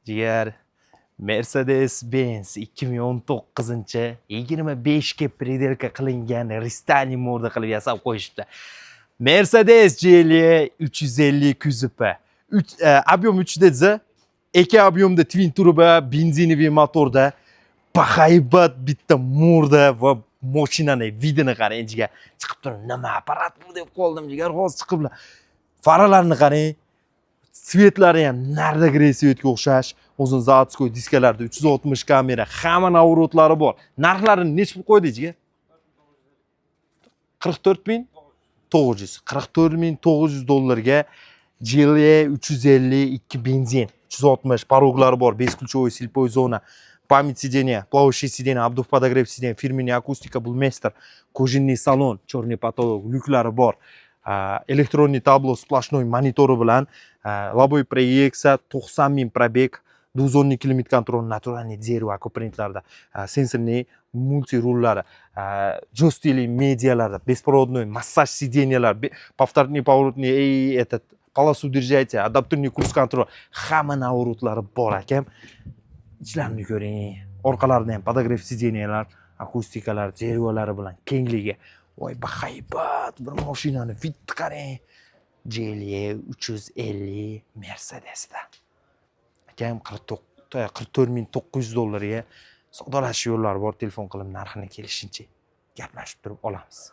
Jigar Mercedes-Benz 2019 25 ga predelka qilingan Restyle moda qilib yasab qo'yishibdi. Mercedes GLE 350 kuzovi. Объем 3 desa, 2 объемda twin turbo benzinoviy motorda bahaybat bitta murda va mashinani vidini qarang jigar. Chiqib turib, nima apparat bu deb qoldim jigar. Hozir chiqib faralarni qarang. Svetlari ham nardagi resvetga o'xshash. O'zin zavodskoy diskalarda 360 kamera, hamma navrotlari bor. Narxlarini nechga qo'ydi jigar? 44900. 44900 dollarga GLE 352 benzin, 360 paroglari bor, бесключевой слепой zona, память сидения, плавающее сиденье, обдув подогрев сиденья, фирменная акустика, Bullmaster, кожаный салон, черный потолок, lyuklari bor. Elektronli tablo splashnoy monitori bilan Laboy proyeksiya 90 000 probeg 210 km kontrol naturalniy zero akuprintlarda sensorli multi rullari jo'stili medialarda беспроводной massaj sidеньялар повторный поворотный этот полосу держателя adaptivniy kurs kontrol hamma navrotlari bor akam. Ichlarini ko'ring, orqalarida ham podogrev sidеньялар, akustikalar, zerovalari bilan kengligi. Voy bahaybat bir mashinani vidni qarang. GLE 350 Mercedesda. Akam 44900 dollarga savdolashish yo'llari bor. Telefon qilib narxini kelishincha gaplashib turib olamiz.